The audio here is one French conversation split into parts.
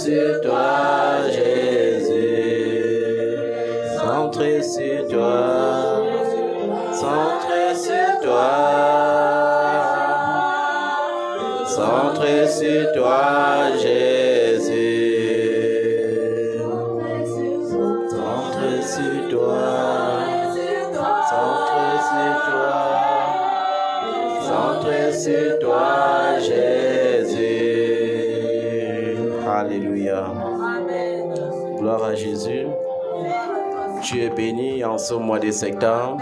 sur toi, Jésus. Centré sur toi. Centré sur toi. Centré sur toi, Jésus. Centré sur toi. Centré sur toi. Centré sur toi, Jésus. Alléluia. Gloire à Jésus. Tu es béni en ce mois de septembre.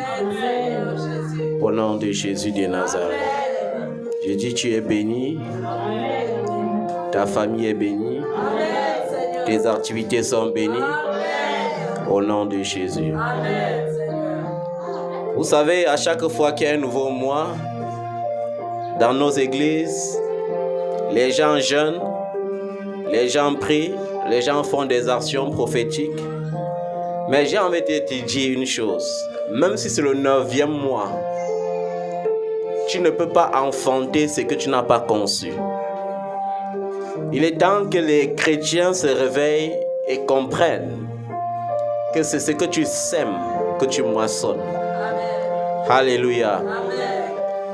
Au nom de Jésus de Nazareth. Je dis tu es béni. Ta famille est bénie. Tes activités sont bénies. Au nom de Jésus. Vous savez, à chaque fois qu'il y a un nouveau mois, dans nos églises, les gens jeûnent, les gens prient, les gens font des actions prophétiques. Mais j'ai envie de te dire une chose. Même si c'est le 9e mois, tu ne peux pas enfanter ce que tu n'as pas conçu. Il est temps que les chrétiens se réveillent et comprennent que c'est ce que tu sèmes que tu moissonnes. Alléluia.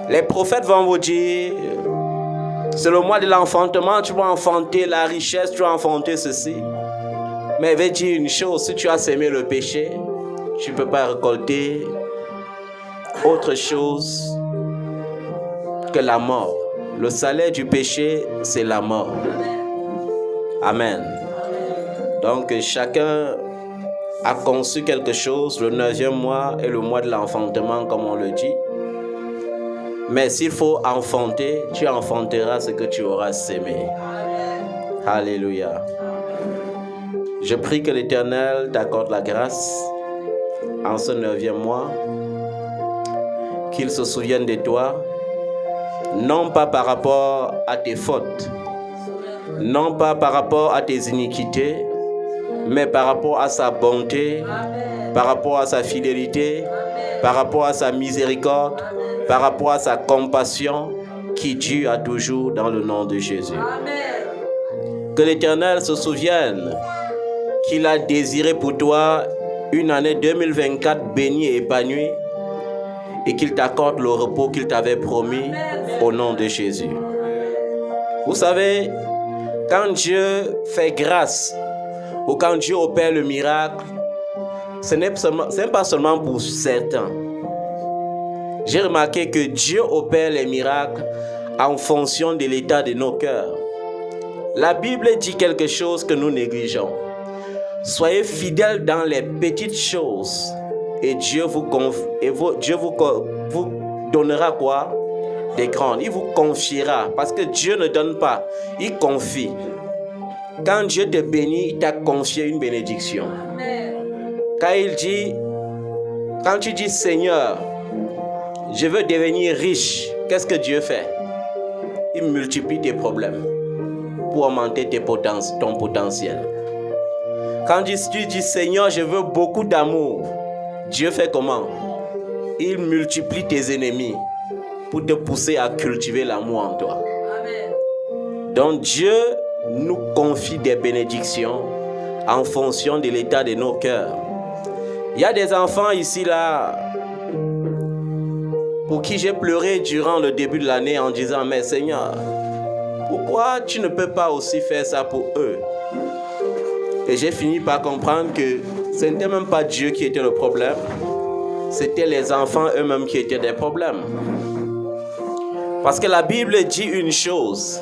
Les prophètes vont vous dire, c'est le mois de l'enfantement, tu vas enfanter la richesse, tu vas enfanter ceci. Mais il veut dire une chose, si tu as sémé le péché, tu ne peux pas récolter autre chose que la mort. Le salaire du péché, c'est la mort. Amen. Donc chacun a conçu quelque chose. Le 9e mois est le mois de l'enfantement, comme on le dit. Mais s'il faut enfanter, tu enfanteras ce que tu auras sémé. Alléluia. Je prie que l'Éternel t'accorde la grâce en ce 9e mois, qu'il se souvienne de toi, non pas par rapport à tes fautes, non pas par rapport à tes iniquités, mais par rapport à sa bonté, par rapport à sa fidélité, par rapport à sa miséricorde, par rapport à sa compassion qui dure à toujours dans le nom de Jésus. Que l'Éternel se souvienne qu'il a désiré pour toi une année 2024 bénie et épanouie et qu'il t'accorde le repos qu'il t'avait promis au nom de Jésus. Vous savez, quand Dieu fait grâce ou quand Dieu opère le miracle, ce n'est pas seulement pour certains. J'ai remarqué que Dieu opère les miracles en fonction de l'état de nos cœurs. La Bible dit quelque chose que nous négligeons. Soyez fidèles dans les petites choses et Dieu vous donnera quoi? Des grandes. Il vous confiera parce que Dieu ne donne pas, il confie. Quand Dieu te bénit, il t'a confié une bénédiction. Quand tu dis Seigneur, je veux devenir riche, qu'est-ce que Dieu fait? Il multiplie tes problèmes pour augmenter ton potentiel. Quand tu dis Seigneur, je veux beaucoup d'amour, Dieu fait comment? Il multiplie tes ennemis pour te pousser à cultiver l'amour en toi. Amen. Donc Dieu nous confie des bénédictions en fonction de l'état de nos cœurs. Il y a des enfants ici là pour qui j'ai pleuré durant le début de l'année en disant mais Seigneur, pourquoi tu ne peux pas aussi faire ça pour eux? Et j'ai fini par comprendre que ce n'était même pas Dieu qui était le problème, c'était les enfants eux-mêmes qui étaient des problèmes. Parce que la Bible dit une chose,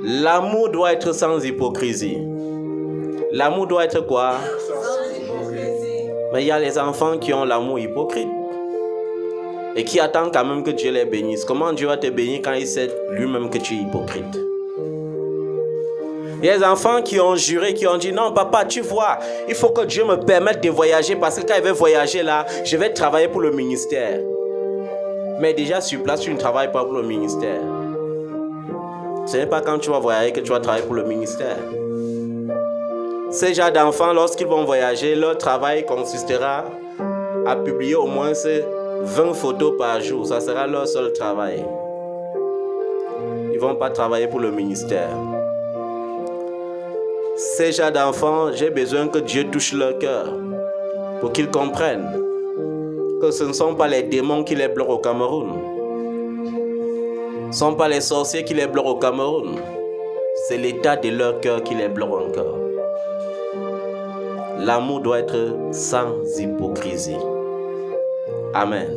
l'amour doit être sans hypocrisie. L'amour doit être quoi? Sans hypocrisie. Mais il y a les enfants qui ont l'amour hypocrite et qui attendent quand même que Dieu les bénisse. Comment Dieu va te bénir quand il sait lui-même que tu es hypocrite? Il y a des enfants qui ont juré, qui ont dit non papa, tu vois, il faut que Dieu me permette de voyager parce que quand il veut voyager là, je vais travailler pour le ministère. Mais déjà sur place, tu ne travailles pas pour le ministère. Ce n'est pas quand tu vas voyager que tu vas travailler pour le ministère. Ces gens d'enfants, lorsqu'ils vont voyager, leur travail consistera à publier au moins 20 photos par jour. Ça sera leur seul travail. Ils ne vont pas travailler pour le ministère. Ces gens d'enfants, j'ai besoin que Dieu touche leur cœur pour qu'ils comprennent que ce ne sont pas les démons qui les bloquent au Cameroun. Ce ne sont pas les sorciers qui les bloquent au Cameroun. C'est l'état de leur cœur qui les bloque encore. L'amour doit être sans hypocrisie. Amen.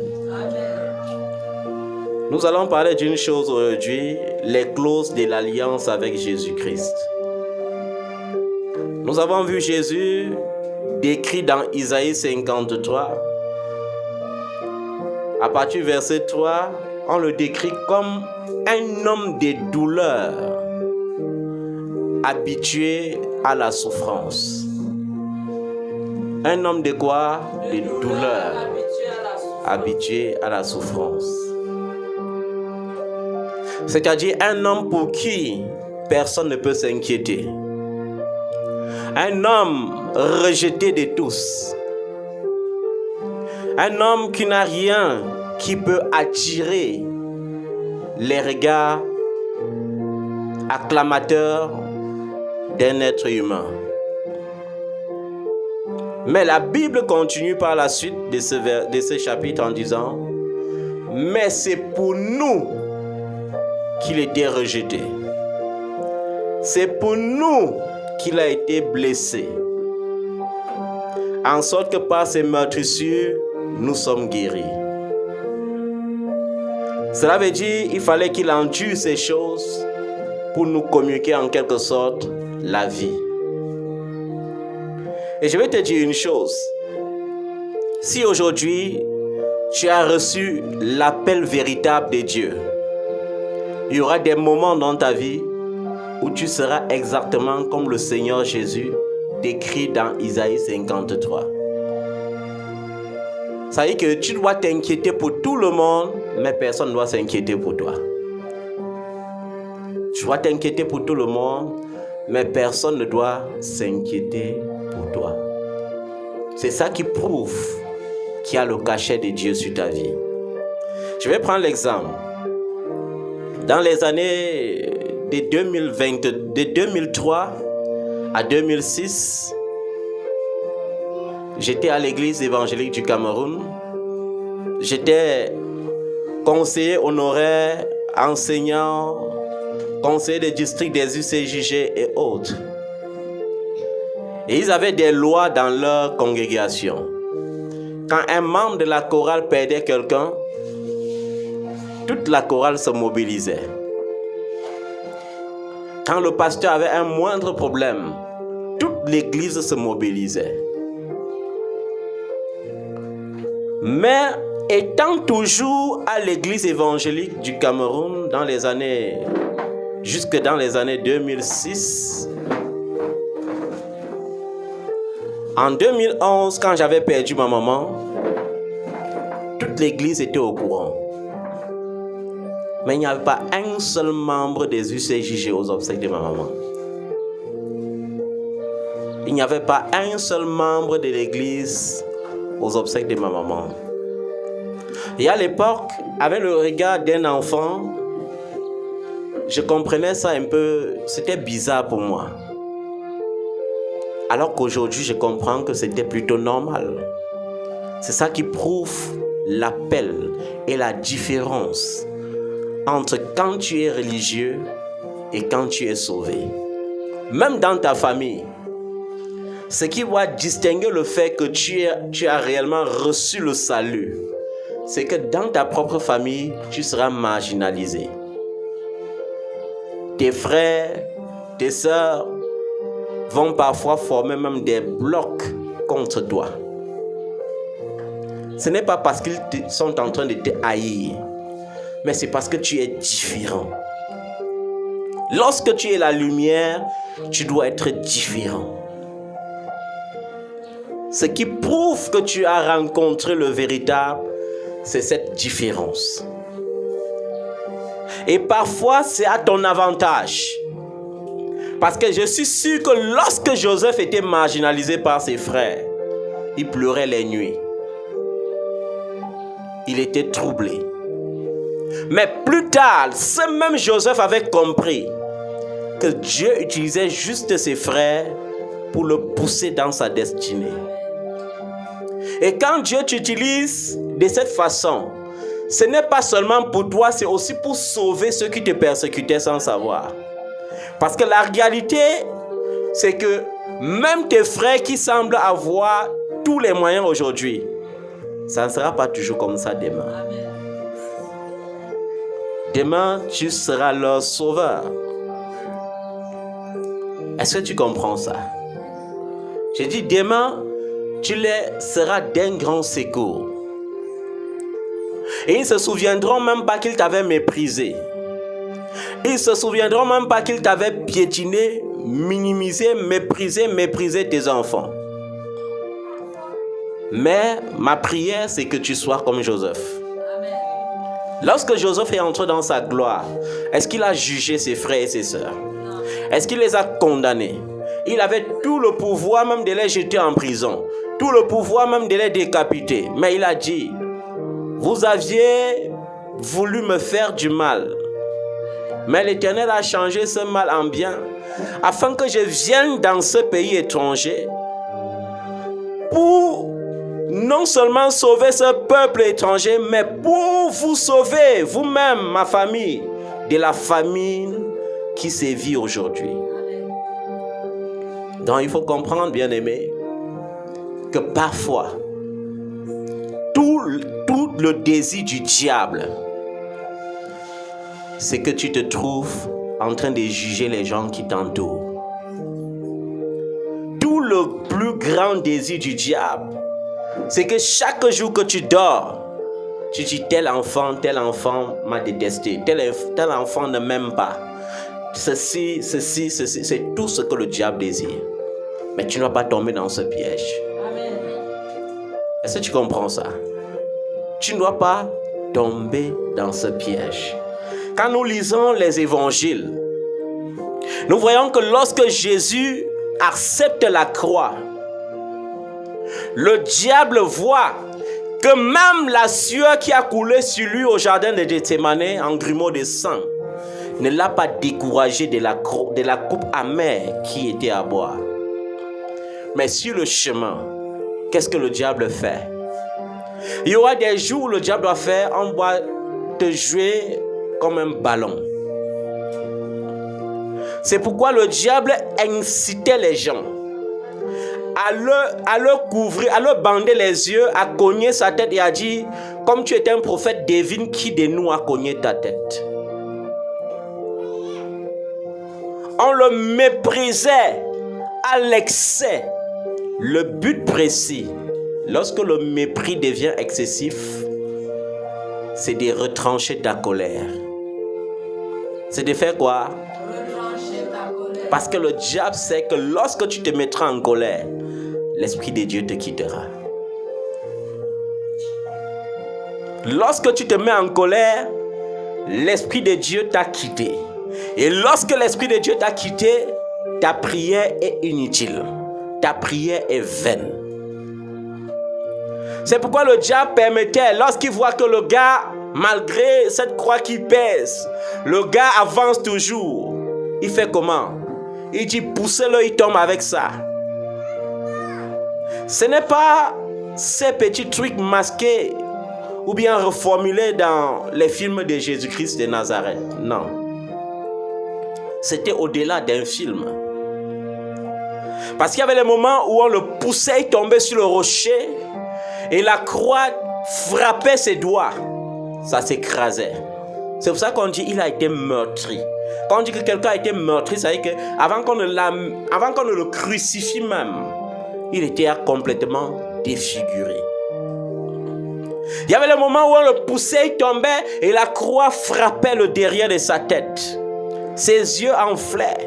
Nous allons parler d'une chose aujourd'hui, les clauses de l'alliance avec Jésus-Christ. Nous avons vu Jésus décrit dans Isaïe 53. À partir du verset 3, on le décrit comme un homme de douleur, habitué à la souffrance. Un homme de quoi? De douleur, habitué à la souffrance. C'est-à-dire un homme pour qui personne ne peut s'inquiéter. Un homme rejeté de tous. Un homme qui n'a rien qui peut attirer les regards acclamateurs d'un être humain. Mais la Bible continue par la suite de ce chapitre en disant: mais c'est pour nous qu'il était rejeté. C'est pour nous qu'il a été blessé. En sorte que par ses meurtrissures, nous sommes guéris. Cela veut dire qu'il fallait qu'il endure ces choses pour nous communiquer en quelque sorte la vie. Et je vais te dire une chose. Si aujourd'hui, tu as reçu l'appel véritable de Dieu, il y aura des moments dans ta vie où tu seras exactement comme le Seigneur Jésus décrit dans Isaïe 53. Ça veut dire que tu dois t'inquiéter pour tout le monde, mais personne ne doit s'inquiéter pour toi. Tu dois t'inquiéter pour tout le monde, mais personne ne doit s'inquiéter pour toi. C'est ça qui prouve qu'il y a le cachet de Dieu sur ta vie. Je vais prendre l'exemple. Dans les années de 2003 à 2006, j'étais à l'église évangélique du Cameroun. J'étais conseiller honoraire, enseignant, conseiller de district des UCJG et autres. Et ils avaient des lois dans leur congrégation. Quand un membre de la chorale perdait quelqu'un, toute la chorale se mobilisait. Quand le pasteur avait un moindre problème, toute l'église se mobilisait. Mais étant toujours à l'église évangélique du Cameroun jusque dans les années 2006, en 2011, quand j'avais perdu ma maman, toute l'église était au courant. Mais il n'y avait pas un seul membre des UCJG aux obsèques de ma maman. Il n'y avait pas un seul membre de l'église aux obsèques de ma maman. Et à l'époque, avec le regard d'un enfant, je comprenais ça un peu, c'était bizarre pour moi. Alors qu'aujourd'hui, je comprends que c'était plutôt normal. C'est ça qui prouve l'appel et la différence entre quand tu es religieux et quand tu es sauvé. Même dans ta famille, ce qui va distinguer le fait que tu as réellement reçu le salut, c'est que dans ta propre famille, tu seras marginalisé. Tes frères, tes sœurs vont parfois former même des blocs contre toi. Ce n'est pas parce qu'ils sont en train de te haïr, mais c'est parce que tu es différent. Lorsque tu es la lumière, tu dois être différent. Ce qui prouve que tu as rencontré le véritable, c'est cette différence. Et parfois, c'est à ton avantage. Parce que je suis sûr que lorsque Joseph était marginalisé par ses frères, il pleurait les nuits. Il était troublé. Mais plus tard, ce même Joseph avait compris que Dieu utilisait juste ses frères pour le pousser dans sa destinée. Et quand Dieu t'utilise de cette façon, ce n'est pas seulement pour toi, c'est aussi pour sauver ceux qui te persécutaient sans savoir. Parce que la réalité, c'est que même tes frères qui semblent avoir tous les moyens aujourd'hui, ça ne sera pas toujours comme ça demain. Demain, tu seras leur sauveur. Est-ce que tu comprends ça? J'ai dit demain, tu les seras d'un grand secours. Et ils ne se souviendront même pas qu'ils t'avaient méprisé. Ils ne se souviendront même pas qu'ils t'avaient piétiné, minimisé, méprisé tes enfants. Mais ma prière, c'est que tu sois comme Joseph. Amen. Lorsque Joseph est entré dans sa gloire, est-ce qu'il a jugé ses frères et ses sœurs? Non. Est-ce qu'il les a condamnés? Il avait tout le pouvoir même de les jeter en prison, tout le pouvoir même de les décapiter. Mais il a dit, vous aviez voulu me faire du mal. Mais l'Éternel a changé ce mal en bien, afin que je vienne dans ce pays étranger pour non seulement sauver ce peuple étranger, mais pour vous sauver, vous-même, ma famille, de la famine qui sévit aujourd'hui. Donc il faut comprendre, bien-aimé, que parfois, tout le désir du diable, c'est que tu te trouves en train de juger les gens qui t'entourent. Tout le plus grand désir du diable, c'est que chaque jour que tu dors, tu dis tel enfant m'a détesté, tel enfant ne m'aime pas. Ceci, c'est tout ce que le diable désire. Mais tu ne vas pas tomber dans ce piège. Amen. Est-ce que tu comprends ça? Tu ne dois pas tomber dans ce piège. Quand nous lisons les évangiles, nous voyons que lorsque Jésus accepte la croix, le diable voit que même la sueur qui a coulé sur lui au jardin de Gethsémane en grumeaux de sang ne l'a pas découragé de la coupe amère qui était à boire. Mais sur le chemin, qu'est-ce que le diable fait? Il y aura des jours où le diable va faire, on va te jouer comme un ballon. C'est pourquoi le diable incitait les gens à le couvrir, à le bander les yeux, à cogner sa tête et à dire, comme tu étais un prophète, devine qui de nous a cogné ta tête. On le méprisait à l'excès. Le but précis, lorsque le mépris devient excessif, c'est de retrancher ta colère. C'est de faire quoi? Parce que le diable sait que lorsque tu te mettras en colère, l'Esprit de Dieu te quittera. Lorsque tu te mets en colère, l'Esprit de Dieu t'a quitté. Et lorsque l'Esprit de Dieu t'a quitté, ta prière est inutile. Ta prière est vaine. C'est pourquoi le diable permettait, lorsqu'il voit que le gars, malgré cette croix qui pèse, le gars avance toujours. Il fait comment? Il dit poussez-le, il tombe avec ça. Ce n'est pas ces petits trucs masqués ou bien reformulés dans les films de Jésus-Christ de Nazareth. Non. C'était au-delà d'un film. Parce qu'il y avait les moments où on le poussait, il tombait sur le rocher et la croix frappait ses doigts. Ça s'écrasait. C'est pour ça qu'on dit qu'il a été meurtri. Quand on dit que quelqu'un a été meurtri, ça veut dire qu'avant qu'on ne le crucifie même, il était complètement défiguré. Il y avait le moment où on le poussait, il tombait et la croix frappait le derrière de sa tête. Ses yeux enflaient.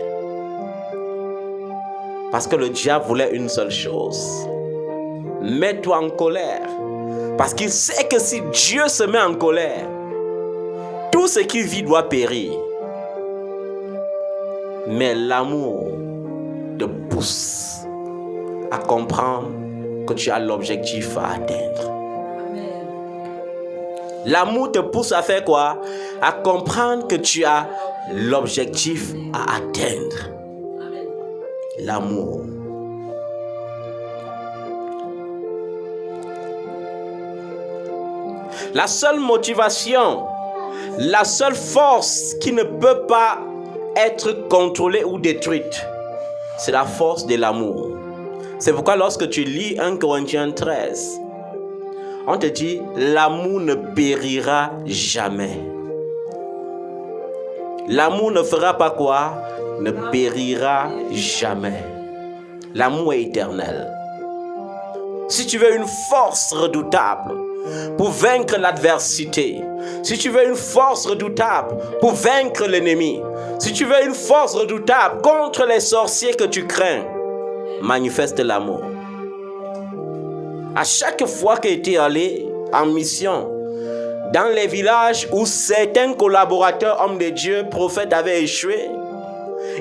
Parce que le diable voulait une seule chose. Mets-toi en colère. Parce qu'il sait que si Dieu se met en colère, tout ce qu'il vit doit périr. Mais l'amour te pousse à comprendre que tu as l'objectif à atteindre. Amen. L'amour te pousse à faire quoi? À comprendre que tu as l'objectif à atteindre. L'amour. La seule motivation, la seule force qui ne peut pas être contrôlée ou détruite, c'est la force de l'amour. C'est pourquoi lorsque tu lis 1 Corinthiens 13, on te dit, l'amour ne périra jamais. L'amour ne fera pas quoi? Ne périra jamais. L'amour est éternel. Si tu veux une force redoutable pour vaincre l'adversité, si tu veux une force redoutable pour vaincre l'ennemi, si tu veux une force redoutable contre les sorciers que tu crains, manifeste l'amour. À chaque fois que tu es allé en mission, dans les villages où certains collaborateurs, hommes de Dieu, prophètes avaient échoué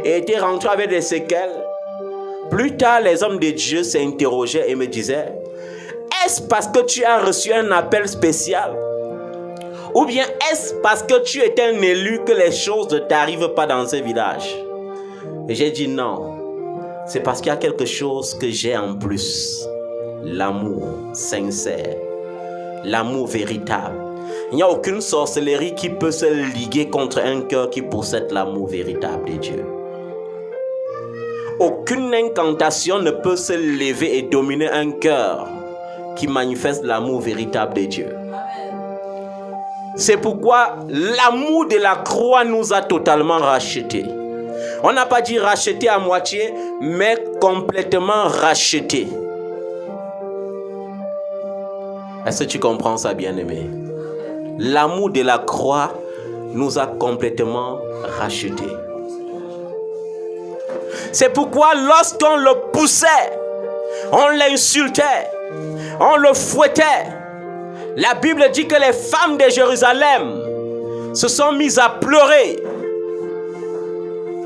et étaient rentrés avec des séquelles, plus tard les hommes de Dieu s'interrogeaient et me disaient, est-ce parce que tu as reçu un appel spécial? Ou bien est-ce parce que tu es un élu que les choses ne t'arrivent pas dans ce village? Et j'ai dit non, c'est parce qu'il y a quelque chose que j'ai en plus. L'amour sincère, l'amour véritable. Il n'y a aucune sorcellerie qui peut se liguer contre un cœur qui possède l'amour véritable de Dieu. Aucune incantation ne peut se lever et dominer un cœur qui manifeste l'amour véritable de Dieu. C'est pourquoi l'amour de la croix nous a totalement rachetés. On n'a pas dit racheter à moitié, mais complètement racheté. Est-ce que tu comprends ça, bien-aimé? L'amour de la croix nous a complètement rachetés. C'est pourquoi lorsqu'on le poussait, on l'insultait, on le fouettait, la Bible dit que les femmes de Jérusalem se sont mises à pleurer.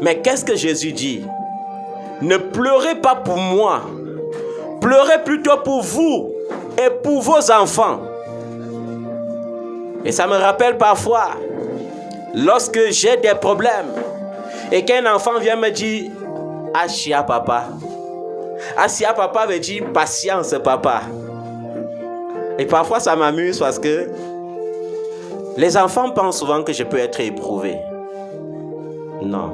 Mais qu'est-ce que Jésus dit? Ne pleurez pas pour moi, pleurez plutôt pour vous et pour vos enfants. Et ça me rappelle parfois, lorsque j'ai des problèmes et qu'un enfant vient me dire « Achia papa ». Achia papa veut dire « patience papa ». Et parfois ça m'amuse parce que les enfants pensent souvent que je peux être éprouvé. Non.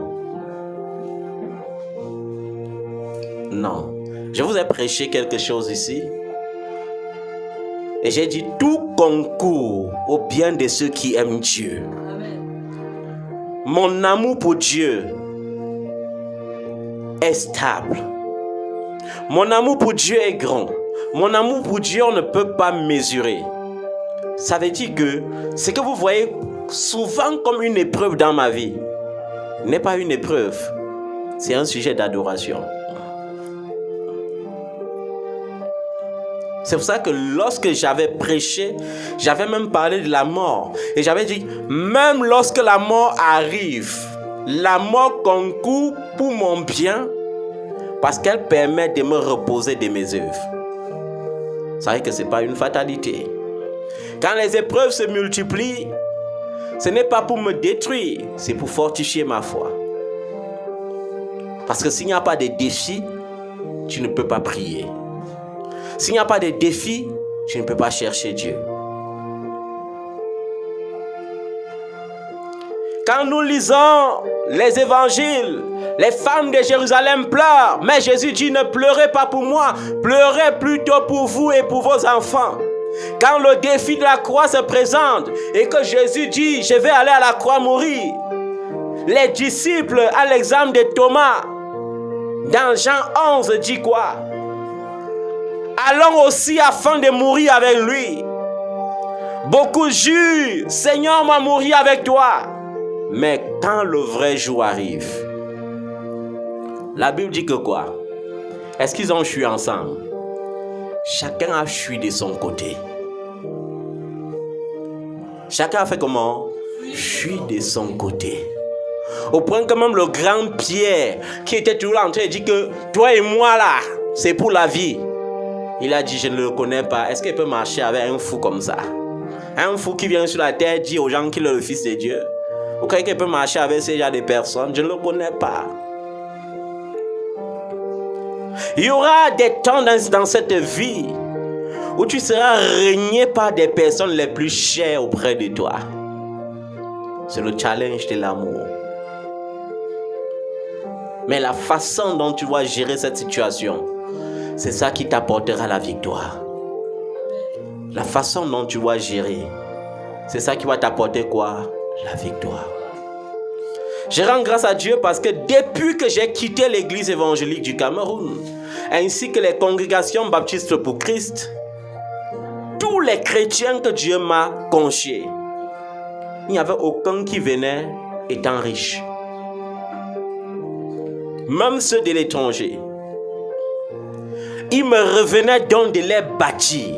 Non. Je vous ai prêché quelque chose ici. Et j'ai dit, tout concourt au bien de ceux qui aiment Dieu. Amen. Mon amour pour Dieu est stable. Mon amour pour Dieu est grand. Mon amour pour Dieu, on ne peut pas mesurer. Ça veut dire que ce que vous voyez souvent comme une épreuve dans ma vie n'est pas une épreuve. C'est un sujet d'adoration. C'est pour ça que lorsque j'avais prêché, j'avais même parlé de la mort. Et j'avais dit, même lorsque la mort arrive, la mort concourt pour mon bien parce qu'elle permet de me reposer de mes œuvres. Vous savez que ce n'est pas une fatalité. Quand les épreuves se multiplient, ce n'est pas pour me détruire, c'est pour fortifier ma foi. Parce que s'il n'y a pas de défi, tu ne peux pas prier. S'il n'y a pas de défi, tu ne peux pas chercher Dieu. Quand nous lisons les évangiles, les femmes de Jérusalem pleurent. Mais Jésus dit, ne pleurez pas pour moi, pleurez plutôt pour vous et pour vos enfants. Quand le défi de la croix se présente et que Jésus dit, je vais aller à la croix mourir. Les disciples, à l'exemple de Thomas, dans Jean 11, dit quoi? Allons aussi afin de mourir avec lui. Beaucoup jurent, Seigneur, moi mourir avec toi. Mais quand le vrai jour arrive, la Bible dit que quoi? Est-ce qu'ils ont fui ensemble? Chacun a fui de son côté. Chacun a fait comment? Fui de son côté. Au point que même le grand Pierre, qui était toujours en train de dire que toi et moi là, c'est pour la vie. Il a dit, je ne le connais pas. Est-ce qu'il peut marcher avec un fou comme ça? Un fou qui vient sur la terre dit aux gens qu'il est le fils de Dieu. Vous croyez qu'il peut marcher avec ces genre de personnes? Je ne le connais pas. Il y aura des temps dans cette vie où tu seras régné par des personnes les plus chères auprès de toi. C'est le challenge de l'amour. Mais la façon dont tu dois gérer cette situation, c'est ça qui t'apportera la victoire. La façon dont tu dois gérer, c'est ça qui va t'apporter quoi? La victoire. Je rends grâce à Dieu parce que depuis que j'ai quitté l'église évangélique du Cameroun, ainsi que les congrégations baptistes pour Christ, tous les chrétiens que Dieu m'a confiés, il n'y avait aucun qui venait étant riche. Même ceux de l'étranger. Il me revenait donc de les bâtir.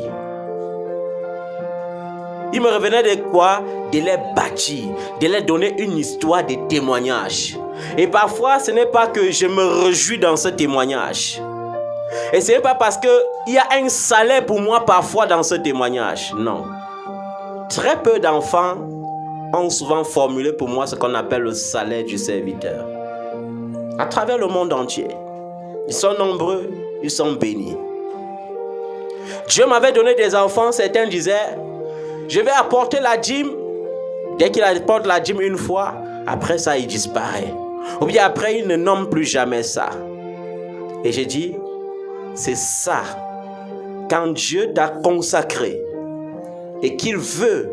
Il me revenait de quoi? De les bâtir, de leur donner une histoire de témoignage. Et parfois, ce n'est pas que je me réjouis dans ce témoignage. Et ce n'est pas parce qu'il y a un salaire pour moi parfois dans ce témoignage. Non. Très peu d'enfants ont souvent formulé pour moi ce qu'on appelle le salaire du serviteur. À travers le monde entier. Ils sont nombreux, ils sont bénis. Dieu m'avait donné des enfants, certains disaient, je vais apporter la dîme. Dès qu'il apporte la dîme une fois, après ça, il disparaît. Ou bien après, il ne nomme plus jamais ça. Et j'ai dit, c'est ça. Quand Dieu t'a consacré et qu'il veut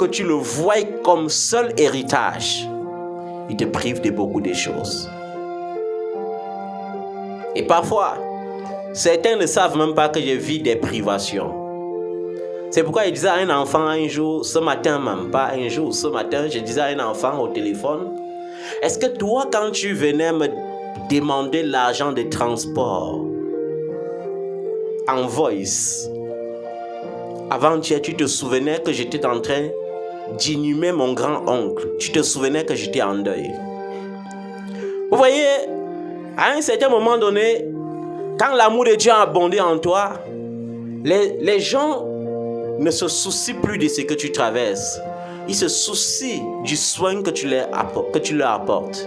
que tu le voies comme seul héritage, il te prive de beaucoup de choses. Et parfois, certains ne savent même pas que je vis des privations. C'est pourquoi il disait à un enfant un jour, ce matin même pas un jour, ce matin, je disais à un enfant au téléphone, est-ce que toi, quand tu venais me demander l'argent de transport en voice, avant-hier, tu te souvenais que j'étais en train d'inhumer mon grand-oncle, tu te souvenais que j'étais en deuil. Vous voyez, à un certain moment donné, quand l'amour de Dieu a abondé en toi, les gens ne se soucient plus de ce que tu traverses. Ils se soucient du soin que tu leur apportes.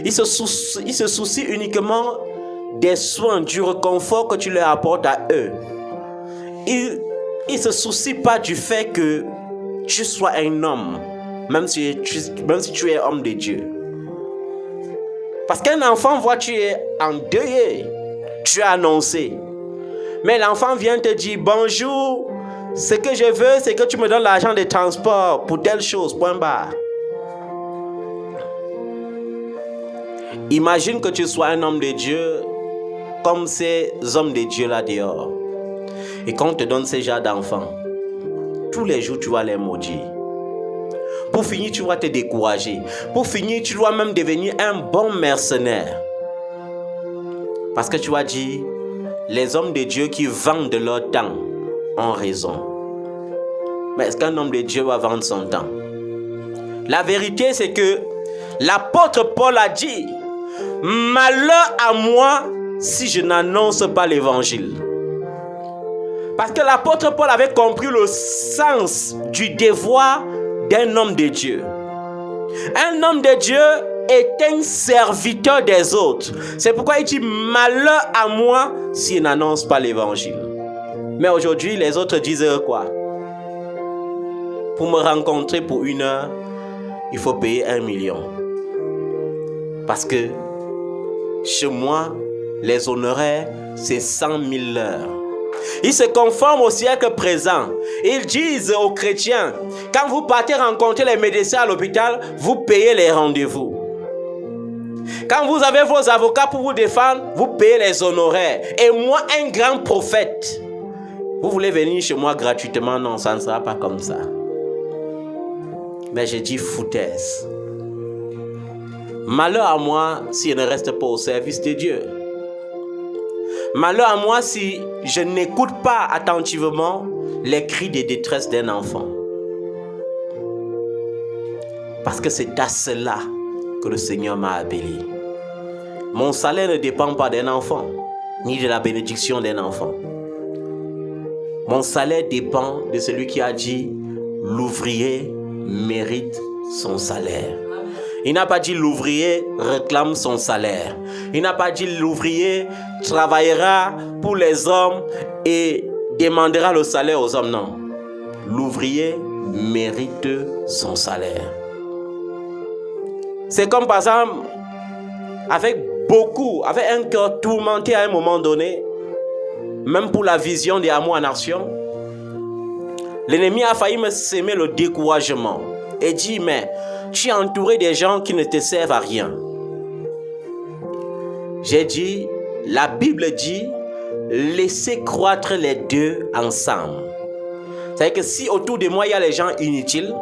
Ils se soucient uniquement des soins, du réconfort que tu leur apportes à eux. Ils ne se soucient pas du fait que tu sois un homme, même si tu es homme de Dieu. Parce qu'un enfant voit que tu es endeuillé, tu as annoncé. Mais l'enfant vient te dire, bonjour, ce que je veux, c'est que tu me donnes l'argent de transport pour telle chose, point barre. Imagine que tu sois un homme de Dieu, comme ces hommes de Dieu là dehors. Et qu'on te donne ces genres d'enfants, tous les jours tu vas les maudire. Pour finir, tu vas te décourager. Pour finir, tu dois même devenir un bon mercenaire. Parce que tu vas dire, les hommes de Dieu qui vendent leur temps ont raison. Mais est-ce qu'un homme de Dieu va vendre son temps? La vérité, c'est que l'apôtre Paul a dit, malheur à moi si je n'annonce pas l'évangile. Parce que l'apôtre Paul avait compris le sens du devoir d'un homme de Dieu. Un homme de Dieu est un serviteur des autres. C'est pourquoi il dit malheur à moi s'il n'annonce pas l'évangile. Mais aujourd'hui, les autres disent quoi? Pour me rencontrer pour 1 heure, il faut payer 1 million. Parce que chez moi, les honoraires, c'est 100 000 heures. Ils se conforment au siècle présent. Ils disent aux chrétiens, quand vous partez rencontrer les médecins à l'hôpital, vous payez les rendez-vous. Quand vous avez vos avocats pour vous défendre, vous payez les honoraires. Et moi, un grand prophète, vous voulez venir chez moi gratuitement? Non, ça ne sera pas comme ça. Mais j'ai dit foutaise. Malheur à moi si je ne reste pas au service de Dieu. Malheur à moi si je n'écoute pas attentivement les cris de détresse d'un enfant. Parce que c'est à cela que le Seigneur m'a appelé. Mon salaire ne dépend pas d'un enfant, ni de la bénédiction d'un enfant. Mon salaire dépend de celui qui a dit l'ouvrier mérite son salaire. Il n'a pas dit l'ouvrier réclame son salaire. Il n'a pas dit l'ouvrier travaillera pour les hommes et demandera le salaire aux hommes. Non. L'ouvrier mérite son salaire. C'est comme par exemple, avec un cœur tourmenté à un moment donné, même pour la vision des Amours en Action, l'ennemi a failli me semer le découragement et dit, mais tu es entouré des gens qui ne te servent à rien. J'ai dit, la Bible dit, laissez croître les deux ensemble. C'est-à-dire que si autour de moi il y a les gens inutiles,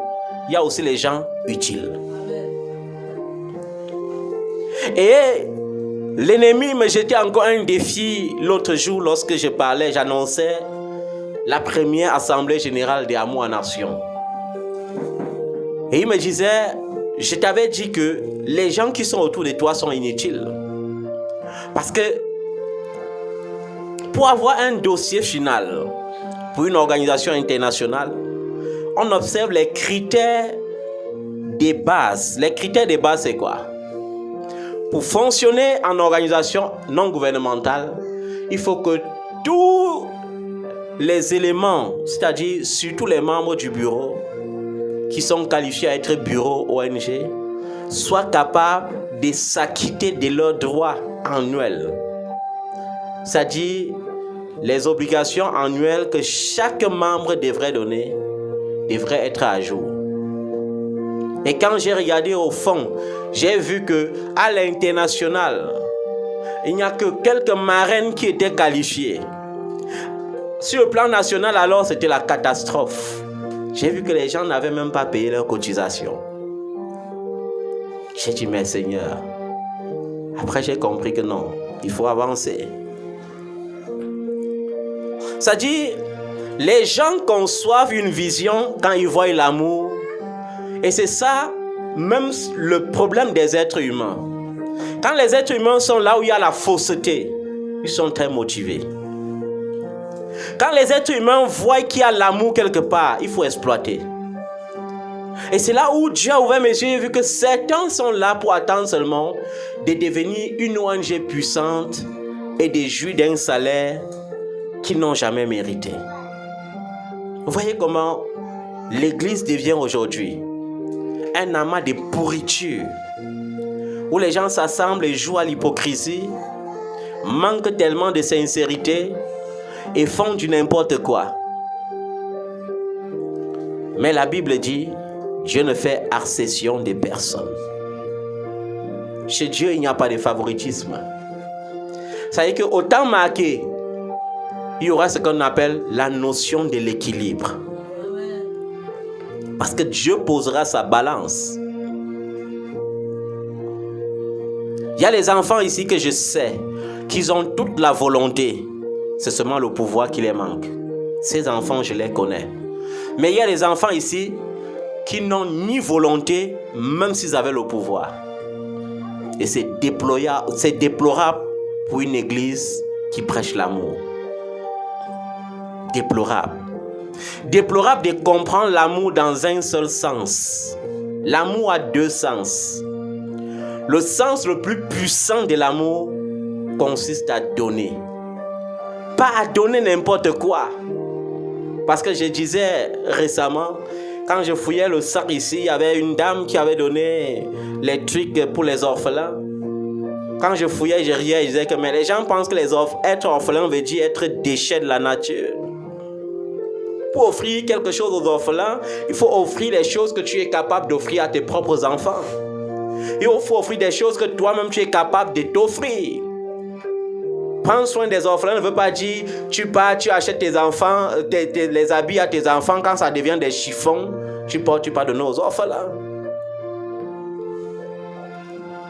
il y a aussi les gens utiles. Et l'ennemi me jetait encore un défi l'autre jour lorsque je parlais, j'annonçais la première assemblée générale des Amours en Action. Et il me disait, je t'avais dit que les gens qui sont autour de toi sont inutiles. Parce que pour avoir un dossier final pour une organisation internationale, on observe les critères des bases. Les critères des bases, c'est quoi? Pour fonctionner en organisation non gouvernementale, il faut que tous les éléments, c'est-à-dire surtout les membres du bureau, qui sont qualifiés à être bureau ONG, soient capables de s'acquitter de leurs droits annuels. C'est-à-dire les obligations annuelles que chaque membre devrait donner devraient être à jour. Et quand j'ai regardé au fond, j'ai vu qu'à l'international, il n'y a que quelques marraines qui étaient qualifiées. Sur le plan national, alors, c'était la catastrophe. J'ai vu que les gens n'avaient même pas payé leur cotisation. J'ai dit, mais Seigneur, après j'ai compris que non, il faut avancer. Ça dit, les gens conçoivent une vision quand ils voient l'amour. Et c'est ça, même le problème des êtres humains. Quand les êtres humains sont là où il y a la fausseté, ils sont très motivés. Quand les êtres humains voient qu'il y a l'amour quelque part, il faut exploiter. Et c'est là où Dieu a ouvert mes yeux et vu que certains sont là pour attendre seulement de devenir une ONG puissante et de jouir d'un salaire qu'ils n'ont jamais mérité. Vous voyez comment l'Église devient aujourd'hui un amas de pourriture où les gens s'assemblent et jouent à l'hypocrisie, manquent tellement de sincérité et font du n'importe quoi. Mais la Bible dit, Dieu ne fait accession de personne. Chez Dieu, il n'y a pas de favoritisme. Ça veut dire qu'au temps marqué, il y aura ce qu'on appelle la notion de l'équilibre. Parce que Dieu posera sa balance. Il y a les enfants ici que je sais qu'ils ont toute la volonté. C'est seulement le pouvoir qui les manque. Ces enfants, je les connais. Mais il y a les enfants ici qui n'ont ni volonté, même s'ils avaient le pouvoir. Et c'est déplorable pour une église qui prêche l'amour. Déplorable. Déplorable de comprendre l'amour dans un seul sens. L'amour a deux sens. Le sens le plus puissant de l'amour consiste à donner. Pas à donner n'importe quoi. Parce que je disais récemment, quand je fouillais le sac ici, il y avait une dame qui avait donné les trucs pour les orphelins. Quand je fouillais, je riais, je disais que mais les gens pensent que être orphelin veut dire être déchet de la nature. Pour offrir quelque chose aux orphelins, il faut offrir les choses que tu es capable d'offrir à tes propres enfants. Il faut offrir des choses que toi-même tu es capable de t'offrir. Prendre soin des orphelins ne veut pas dire tu pars, tu achètes tes enfants, les habits à tes enfants, quand ça devient des chiffons, tu pars donner aux orphelins.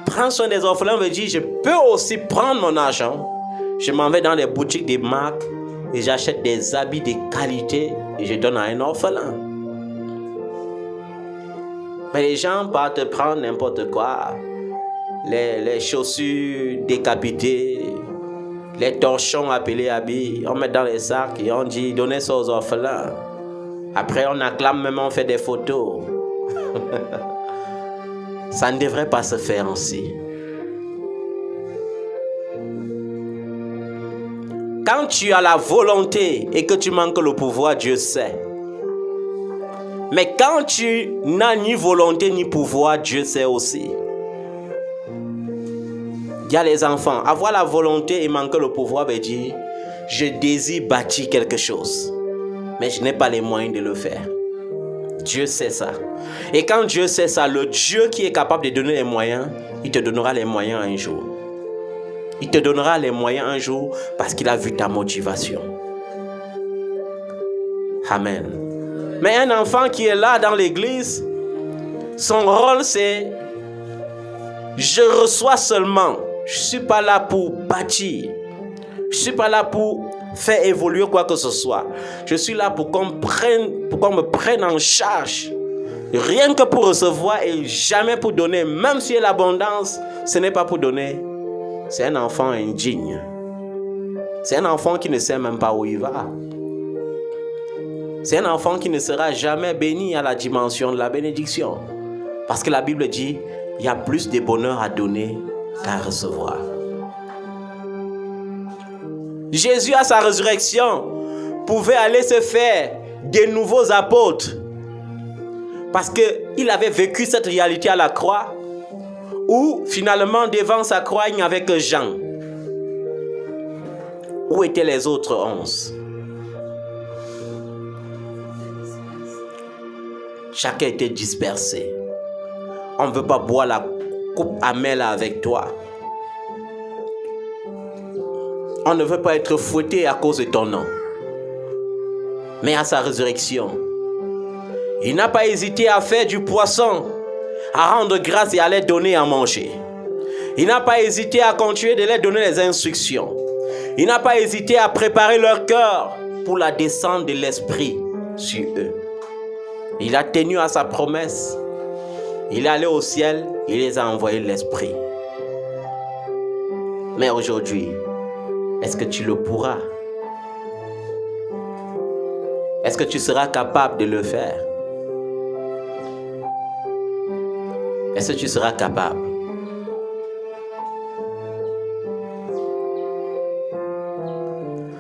Prendre soin des orphelins veut dire je peux aussi prendre mon argent, je m'en vais dans les boutiques des marques et j'achète des habits de qualité et je donne à un orphelin. Mais les gens partent prendre n'importe quoi, les chaussures décapitées, les torchons appelés habits, on met dans les sacs et on dit donnez ça aux orphelins. Après on acclame même, on fait des photos. Ça ne devrait pas se faire ainsi. Quand tu as la volonté et que tu manques le pouvoir, Dieu sait. Mais quand tu n'as ni volonté ni pouvoir, Dieu sait aussi. Il y a les enfants, avoir la volonté et manquer le pouvoir veut dire je désire bâtir quelque chose, mais je n'ai pas les moyens de le faire. Dieu sait ça. Et quand Dieu sait ça, le Dieu qui est capable de donner les moyens, il te donnera les moyens un jour. Il te donnera les moyens un jour parce qu'il a vu ta motivation. Amen. Mais un enfant qui est là dans l'église, son rôle c'est je reçois seulement. Je ne suis pas là pour bâtir. Je ne suis pas là pour faire évoluer quoi que ce soit. Je suis là pour qu'on me prenne en charge. Rien que pour recevoir et jamais pour donner. Même si l'abondance, ce n'est pas pour donner. C'est un enfant indigne. C'est un enfant qui ne sait même pas où il va. C'est un enfant qui ne sera jamais béni à la dimension de la bénédiction. Parce que la Bible dit, il y a plus de bonheur à donner qu'à recevoir. Jésus, à sa résurrection, pouvait aller se faire des nouveaux apôtres. Parce qu'il avait vécu cette réalité à la croix, où finalement, devant sa croix, il n'y avait que Jean. Où étaient les autres 11? Chacun était dispersé. On ne veut pas boire la coupe amère avec toi. On ne veut pas être fouetté à cause de ton nom. Mais à sa résurrection, il n'a pas hésité à faire du poisson, à rendre grâce et à les donner à manger. Il n'a pas hésité à continuer de leur donner les instructions. Il n'a pas hésité à préparer leur cœur pour la descente de l'Esprit sur eux. Il a tenu à sa promesse. Il est allé au ciel, il les a envoyés l'Esprit. Mais aujourd'hui, est-ce que tu le pourras? Est-ce que tu seras capable de le faire? Est-ce que tu seras capable?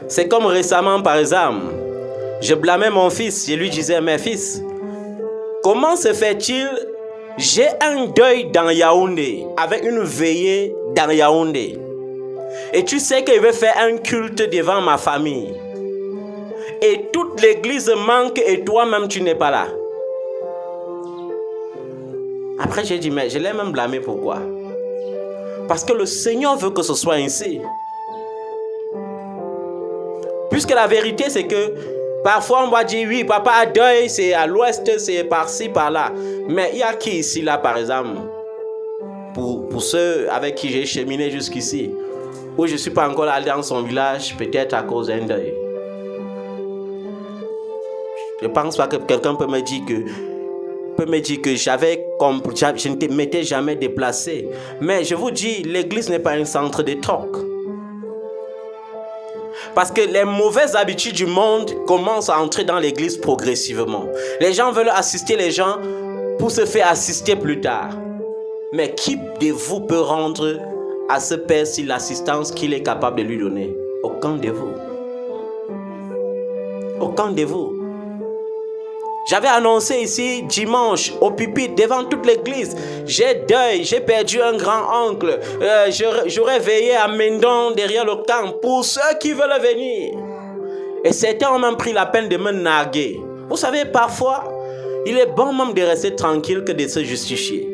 C'est comme récemment, par exemple, je blâmais mon fils. Je lui disais, mes fils, comment se fait-il? J'ai un deuil dans Yaoundé, avec une veillée dans Yaoundé. Et tu sais qu'il veut faire un culte devant ma famille. Et toute l'église manque et toi-même tu n'es pas là. Après j'ai dit, mais je l'ai même blâmé, pourquoi? Parce que le Seigneur veut que ce soit ainsi. Puisque la vérité c'est que parfois on va dire, oui, papa a deuil, c'est à l'ouest, c'est par-ci, par-là. Mais il y a qui ici, là, par exemple, pour ceux avec qui j'ai cheminé jusqu'ici, où je ne suis pas encore allé dans son village, peut-être à cause d'un deuil. Je ne pense pas que quelqu'un peut me dire que je ne m'étais jamais déplacé. Mais je vous dis, l'église n'est pas un centre de troc. Parce que les mauvaises habitudes du monde commencent à entrer dans l'église progressivement. Les gens veulent assister les gens pour se faire assister plus tard. Mais qui de vous peut rendre à ce Père-ci l'assistance qu'il est capable de lui donner? Aucun de vous. Aucun de vous. J'avais annoncé ici dimanche au pupitre devant toute l'église. J'ai deuil, j'ai perdu un grand-oncle. J'aurais veillé à Mendon derrière le camp pour ceux qui veulent venir. Et certains ont même pris la peine de me narguer. Vous savez, parfois, il est bon même de rester tranquille que de se justifier.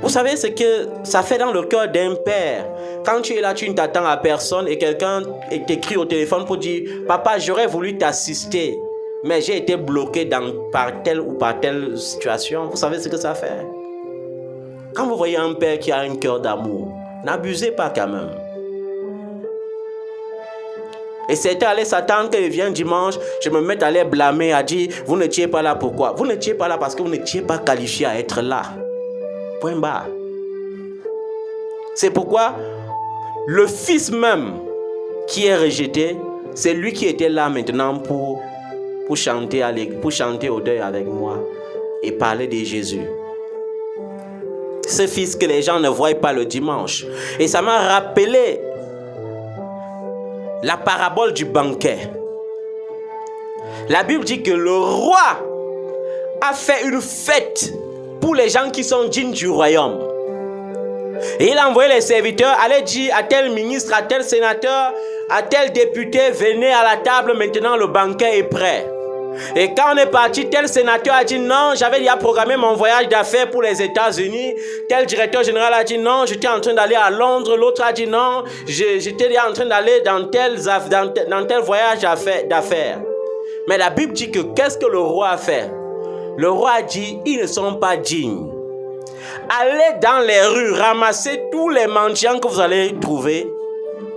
Vous savez ce que ça fait dans le cœur d'un père. Quand tu es là, tu ne t'attends à personne et quelqu'un t'écrit au téléphone pour dire « Papa, j'aurais voulu t'assister, mais j'ai été bloqué par telle ou par telle situation. » Vous savez ce que ça fait? Quand vous voyez un père qui a un cœur d'amour, n'abusez pas quand même. Et c'était allé s'attendre qu'il vienne dimanche, je me mette à les blâmer, à dire « Vous n'étiez pas là, pourquoi ?» Vous n'étiez pas là parce que vous n'étiez pas qualifié à être là. Point barre. C'est pourquoi le fils même qui est rejeté, c'est lui qui était là maintenant pour chanter au deuil avec moi et parler de Jésus. Ce fils que les gens ne voient pas le dimanche. Et ça m'a rappelé la parabole du banquet. La Bible dit que le roi a fait une fête pour les gens qui sont dignes du royaume. Et il a envoyé les serviteurs, aller dire à tel ministre, à tel sénateur, à tel député, venez à la table, maintenant le banquet est prêt. Et quand on est parti, tel sénateur a dit non, j'avais déjà programmé mon voyage d'affaires pour les États-Unis. Tel directeur général a dit non, j'étais en train d'aller à Londres. L'autre a dit non, j'étais déjà en train d'aller dans tel voyage d'affaires. Mais la Bible dit que qu'est-ce que le roi a fait? Le roi a dit, ils ne sont pas dignes. Allez dans les rues, ramassez tous les mendiants que vous allez trouver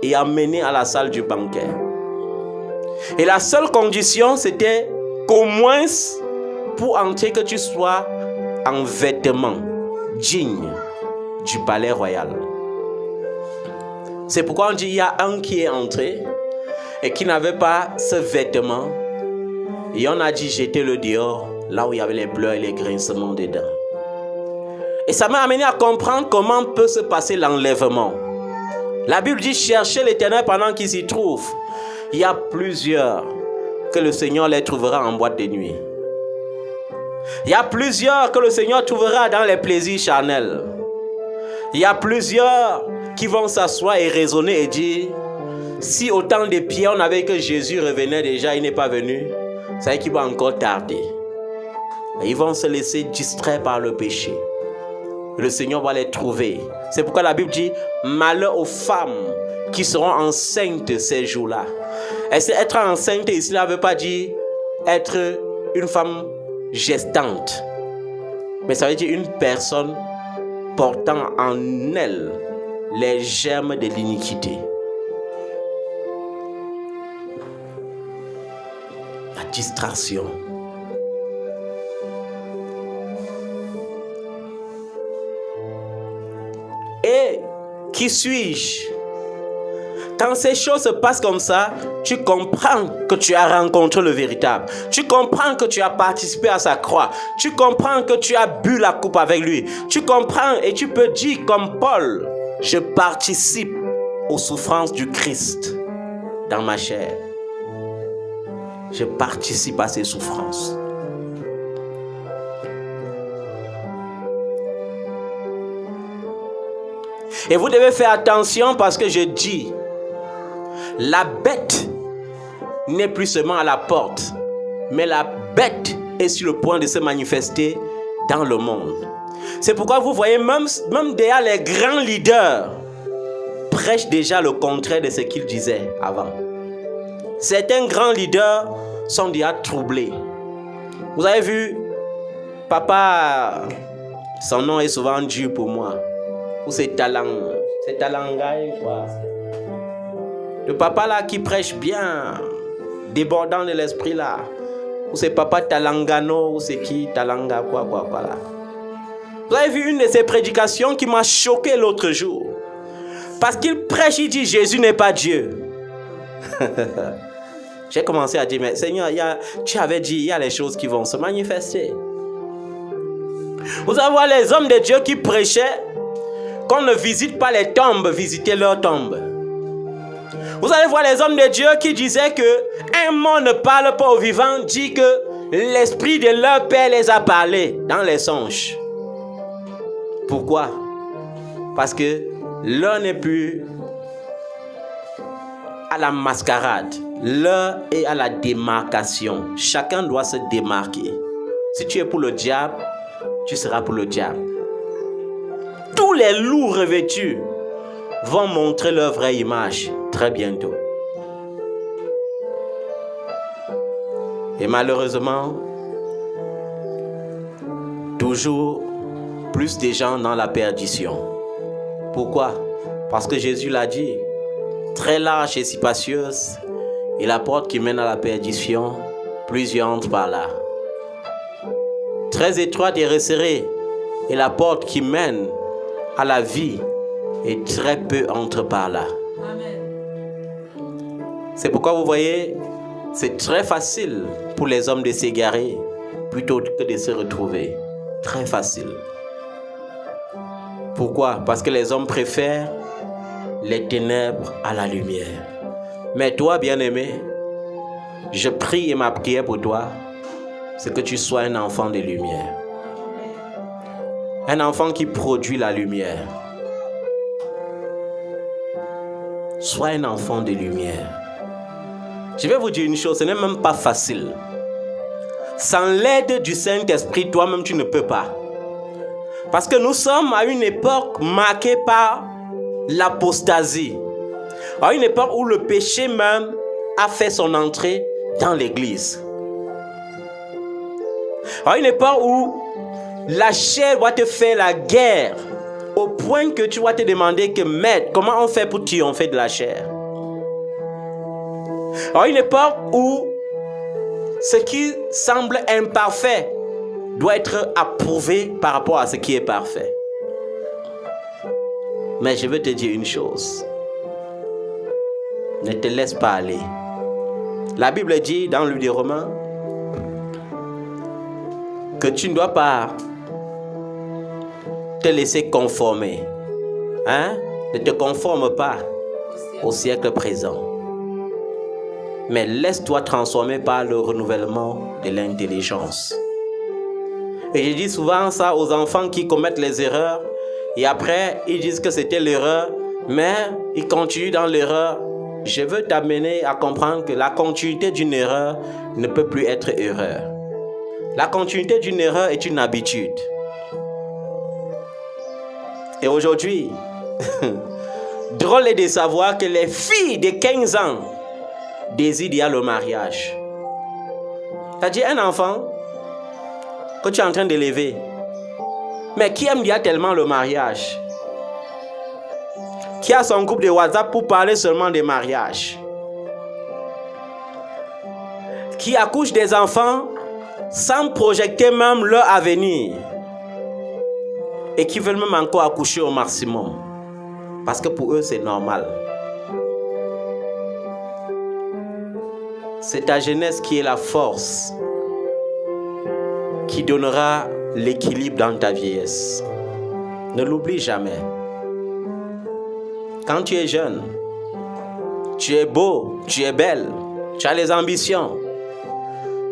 et amenez à la salle du banquet. Et la seule condition, c'était qu'au moins, pour entrer, que tu sois en vêtements dignes du palais royal. C'est pourquoi on dit, il y a un qui est entré et qui n'avait pas ce vêtement. Et on a dit, jetez-le dehors, là où il y avait les pleurs et les grincements dedans. Et ça m'a amené à comprendre comment peut se passer l'enlèvement. La Bible dit, cherchez l'Éternel pendant qu'il s'y trouve. Il y a plusieurs que le Seigneur les trouvera en boîte de nuit. Il y a plusieurs que le Seigneur trouvera dans les plaisirs charnels. Il y a plusieurs qui vont s'asseoir et raisonner et dire, si au temps de Pierre on avait que Jésus revenait déjà, il n'est pas venu, ça veut dire qu'il va encore tarder. Et ils vont se laisser distraire par le péché. Le Seigneur va les trouver. C'est pourquoi la Bible dit, malheur aux femmes qui seront enceintes ces jours-là. Et c'est être enceinte ici, ça ne veut pas dire être une femme gestante. Mais ça veut dire une personne portant en elle les germes de l'iniquité. La distraction. Et qui suis-je? Quand ces choses se passent comme ça, tu comprends que tu as rencontré le véritable. Tu comprends que tu as participé à sa croix. Tu comprends que tu as bu la coupe avec lui. Tu comprends et tu peux dire comme Paul, je participe aux souffrances du Christ dans ma chair. Je participe à ses souffrances. Et vous devez faire attention parce que je dis, la bête n'est plus seulement à la porte, mais la bête est sur le point de se manifester dans le monde. C'est pourquoi vous voyez, même déjà les grands leaders prêchent déjà le contraire de ce qu'ils disaient avant. Certains grands leaders sont déjà troublés. Vous avez vu, papa, son nom est souvent dur pour moi. Ou c'est Talangaï, quoi. Le papa là qui prêche bien, débordant de l'esprit là. Ou c'est papa Talangano, ou c'est qui Talanga, quoi là. Vous avez vu une de ses prédications qui m'a choqué l'autre jour. Parce qu'il prêche, il dit Jésus n'est pas Dieu. J'ai commencé à dire, mais Seigneur, tu avais dit, il y a les choses qui vont se manifester. Vous allez voir les hommes de Dieu qui prêchaient qu'on ne visite pas les tombes, visitez leurs tombes. Vous allez voir les hommes de Dieu qui disaient que un mot ne parle pas aux vivants, dit que l'esprit de leur père les a parlé dans les songes. Pourquoi? Parce que l'un n'est plus à la mascarade, l'un est à la démarcation. Chacun doit se démarquer. Si tu es pour le diable, tu seras pour le diable. Tous les loups revêtus vont montrer leur vraie image très bientôt. Et malheureusement, toujours plus de gens dans la perdition. Pourquoi? Parce que Jésus l'a dit, très large et si spacieuse est la porte qui mène à la perdition, plusieurs entrent par là. Très étroite et resserrée est la porte qui mène à la vie, et très peu entrent par là. C'est pourquoi vous voyez, c'est très facile pour les hommes de s'égarer plutôt que de se retrouver. Très facile. Pourquoi? Parce que les hommes préfèrent les ténèbres à la lumière. Mais toi, bien-aimé, je prie et ma prière pour toi, c'est que tu sois un enfant de lumière. Un enfant qui produit la lumière. Sois un enfant de lumière. Je vais vous dire une chose, ce n'est même pas facile. Sans l'aide du Saint-Esprit, toi-même, tu ne peux pas. Parce que nous sommes à une époque marquée par l'apostasie. À une époque où le péché même a fait son entrée dans l'église. À une époque où la chair va te faire la guerre au point que tu vas te demander que maître, comment on fait pour triompher de la chair? À une époque où ce qui semble imparfait doit être approuvé par rapport à ce qui est parfait. Mais je veux te dire une chose. Ne te laisse pas aller. La Bible dit dans le livre des Romains que tu ne dois pas te laisser conformer. Ne te conforme pas au siècle présent. Mais laisse-toi transformer par le renouvellement de l'intelligence. Et je dis souvent ça aux enfants qui commettent les erreurs. Et après, ils disent que c'était l'erreur. Mais ils continuent dans l'erreur. Je veux t'amener à comprendre que la continuité d'une erreur ne peut plus être erreur. La continuité d'une erreur est une habitude. Et aujourd'hui, drôle est de savoir que les filles de 15 ans désirent le mariage. C'est-à-dire un enfant que tu es en train d'élever, mais qui aime déjà tellement le mariage, qui a son groupe de WhatsApp pour parler seulement des mariages, qui accouche des enfants sans projeter même leur avenir et qui veulent même encore accoucher au maximum parce que pour eux c'est normal. C'est ta jeunesse qui est la force qui donnera l'équilibre dans ta vieillesse. Ne l'oublie jamais. Quand tu es jeune, tu es beau, tu es belle, tu as les ambitions.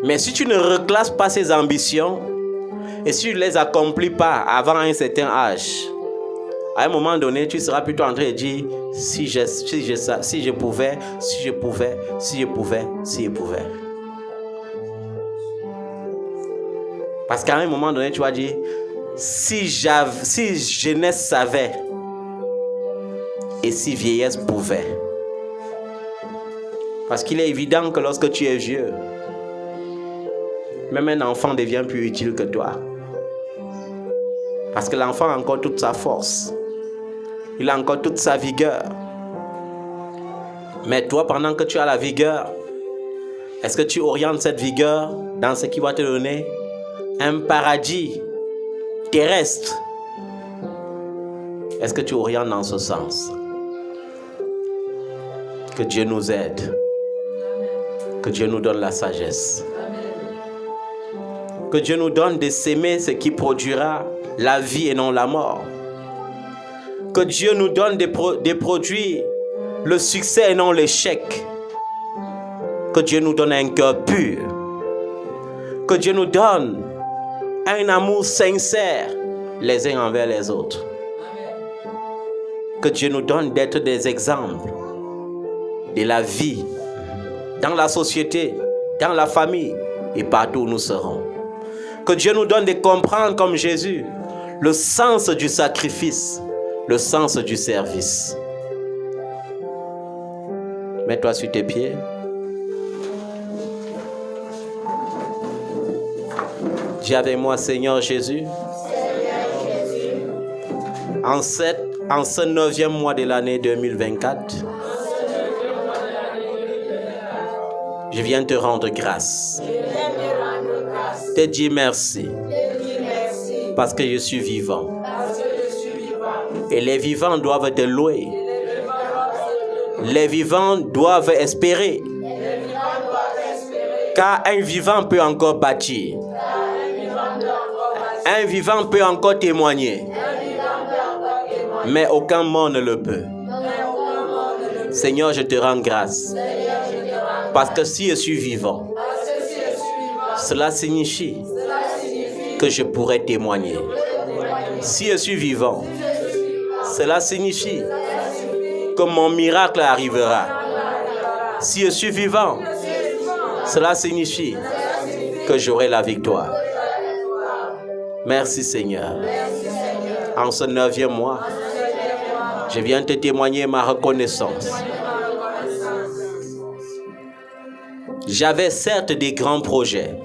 Mais si tu ne reclasses pas ces ambitions et si tu ne les accomplis pas avant un certain âge, à un moment donné, tu seras plutôt en train de dire si je pouvais. Parce qu'à un moment donné, tu vas dire si jeunesse savait et si vieillesse pouvait. Parce qu'il est évident que lorsque tu es vieux, même un enfant devient plus utile que toi. Parce que l'enfant a encore toute sa force. Il a encore toute sa vigueur. Mais toi, pendant que tu as la vigueur, est-ce que tu orientes cette vigueur dans ce qui va te donner un paradis terrestre? Est-ce que tu orientes dans ce sens? Que Dieu nous aide. Que Dieu nous donne la sagesse. Que Dieu nous donne de s'aimer ce qui produira la vie et non la mort. Que Dieu nous donne de produire le succès et non l'échec. Que Dieu nous donne un cœur pur. Que Dieu nous donne un amour sincère les uns envers les autres. Que Dieu nous donne d'être des exemples de la vie dans la société, dans la famille et partout où nous serons. Que Dieu nous donne de comprendre comme Jésus le sens du sacrifice, le sens du service. Mets-toi sur tes pieds. Dis avec moi, Seigneur Jésus, en ce 9e mois de l'année 2024, je viens te rendre grâce. Te dire merci. Parce que je suis vivant. Et les vivants doivent te louer. Les vivants doivent espérer. Car un vivant peut encore bâtir. Un vivant peut encore témoigner. Mais aucun mort ne le peut. Seigneur, je te rends grâce. Parce que si je suis vivant, cela signifie que je pourrais témoigner. Si je suis vivant, cela signifie que mon miracle arrivera. Si je suis vivant, cela signifie que j'aurai la victoire. Merci Seigneur. En ce 9e mois, je viens te témoigner ma reconnaissance. J'avais certes des grands projets,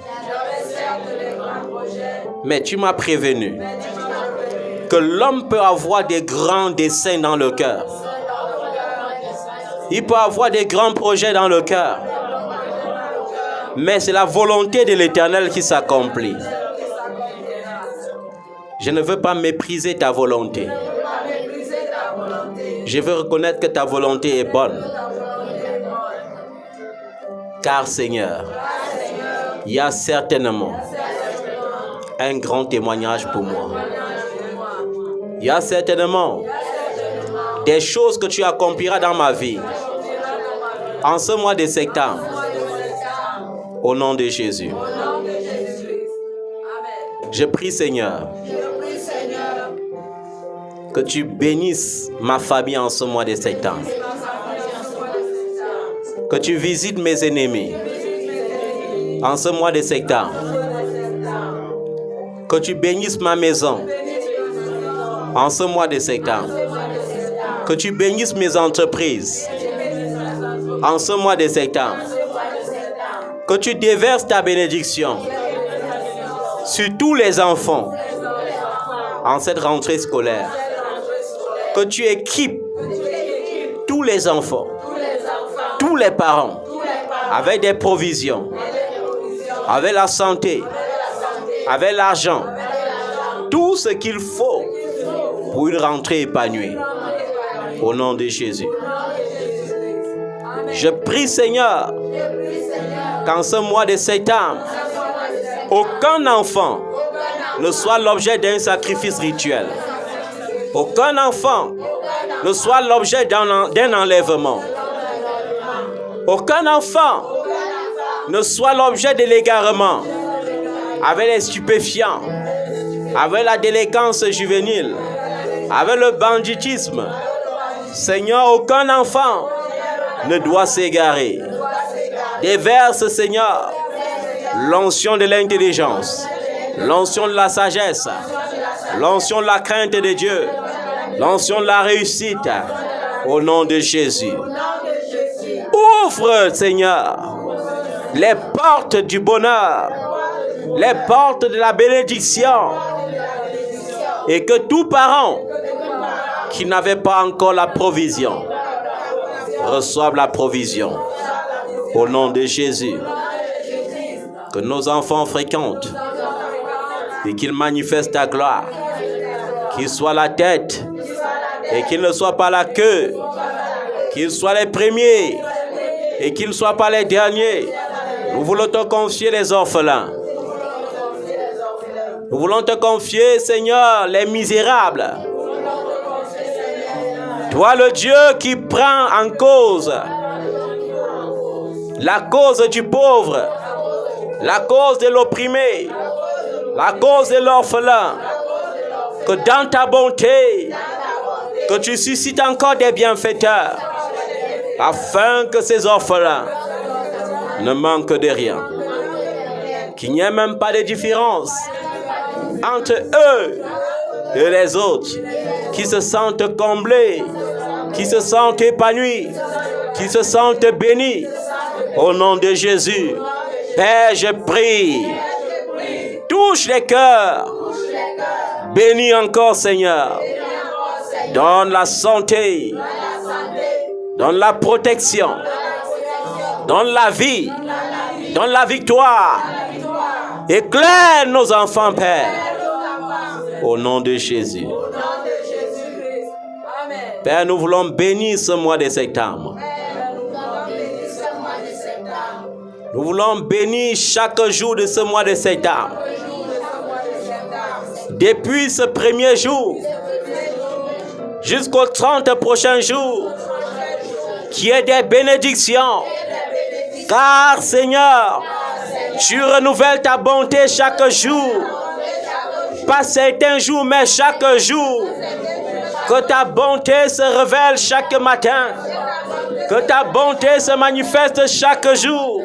mais tu m'as prévenu que l'homme peut avoir des grands desseins dans le cœur. Il peut avoir des grands projets dans le cœur, mais c'est la volonté de l'Éternel qui s'accomplit. Je ne veux pas mépriser ta volonté. Je veux reconnaître que ta volonté est bonne. Car Seigneur, il y a certainement un grand témoignage pour moi. Il y a certainement des choses que tu accompliras dans ma vie en ce mois de septembre. Au nom de Jésus. Je prie Seigneur que tu bénisses ma famille en ce mois de septembre. Que tu visites mes ennemis en ce mois de septembre. Que tu bénisses ma maison en ce mois de septembre. Que tu bénisses mes entreprises en ce mois de septembre. Que tu déverses ta bénédiction sur tous les enfants en cette rentrée scolaire. Que tu équipes tous les enfants, tous les parents, avec des provisions, avec la santé, avec l'argent, tout ce qu'il faut pour une rentrée épanouie. Au nom de Jésus. Je prie Seigneur qu'en ce mois de septembre, aucun enfant ne soit l'objet d'un sacrifice rituel. Aucun enfant ne soit l'objet d'un enlèvement. Aucun enfant ne soit l'objet de l'égarement avec les stupéfiants, avec la délinquance juvénile, avec le banditisme. Seigneur, aucun enfant ne doit s'égarer. Déverse, Seigneur, l'onction de l'intelligence, l'onction de la sagesse, l'onction de la crainte de Dieu, l'onction de la réussite, au nom de Jésus. Ouvre, Seigneur, les portes du bonheur, les portes de la bénédiction, et que tout parent qui n'avait pas encore la provision reçoive la provision, au nom de Jésus. Que nos enfants fréquentent et qu'ils manifestent ta gloire, qu'ils soient la tête et qu'ils ne soient pas la queue, qu'ils soient les premiers et qu'ils ne soient pas les derniers. Nous voulons te confier les orphelins. Nous voulons te confier, Seigneur, les misérables. Toi, le Dieu qui prend en cause la cause du pauvre, la cause de l'opprimé, la cause de l'orphelin. Que dans ta bonté, que tu suscites encore des bienfaiteurs, afin que ces orphelins ne manquent de rien. Qu'il n'y ait même pas de différence entre eux et les autres, qui se sentent comblés, qui se sentent épanouis, qui se sentent bénis. Au nom de Jésus, Père, je prie, touche les cœurs, bénis encore, Seigneur, donne la santé, donne la protection, donne la vie, donne la victoire, éclaire nos enfants, Père, au nom de Jésus. Père, nous voulons bénir ce mois de septembre. Nous voulons bénir chaque jour de ce mois de septembre. Depuis ce premier jour jusqu'aux 30 prochains jours, qu'il y ait des bénédictions. Car Seigneur, tu renouvelles ta bonté chaque jour. Pas certains jours, mais chaque jour. Que ta bonté se révèle chaque matin. Que ta bonté se manifeste chaque jour.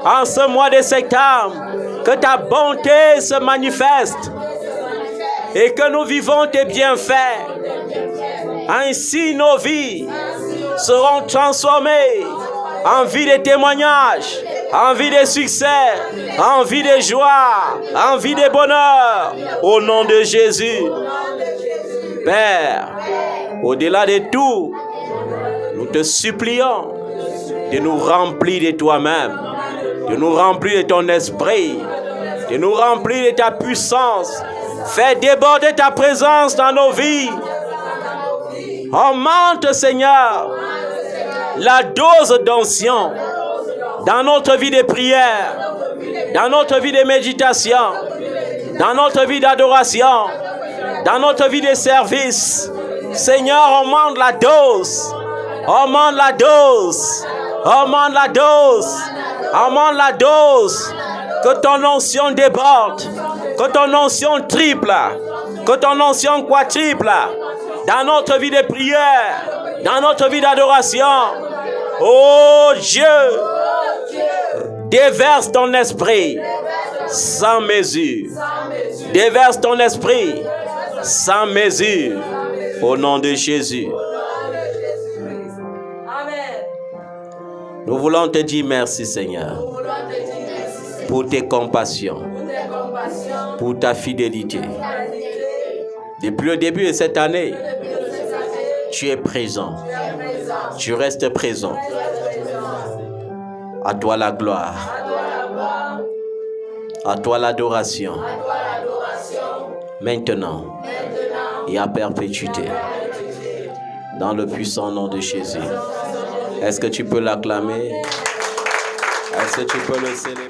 En ce mois de septembre, que ta bonté se manifeste. Et que nous vivons tes bienfaits. Ainsi nos vies seront transformées en vie de témoignages, en vie de succès, en vie de joie, en vie de bonheur. Au nom de Jésus. Père, au-delà de tout, nous te supplions de nous remplir de toi-même, de nous remplir de ton esprit, de nous remplir de ta puissance. Fais déborder ta présence dans nos vies. Augmente, Seigneur, la dose d'onction dans notre vie de prière, dans notre vie de méditation, dans notre vie d'adoration, dans notre vie de service. Seigneur, augmente la dose, augmente la dose, augmente la dose, augmente la dose. Que ton onction déborde, que ton onction triple, que ton onction quadruple dans notre vie de prière, dans notre vie d'adoration. Oh Dieu, déverse ton esprit sans mesure. Déverse ton esprit sans mesure. Au nom de Jésus. Nous voulons te dire merci, Seigneur, pour tes compassions, pour ta fidélité. Depuis le début de cette année, tu es présent. Tu restes présent. À toi la gloire. À toi l'adoration. Maintenant et à perpétuité. Dans le puissant nom de Jésus. Est-ce que tu peux l'acclamer? Est-ce que tu peux le célébrer?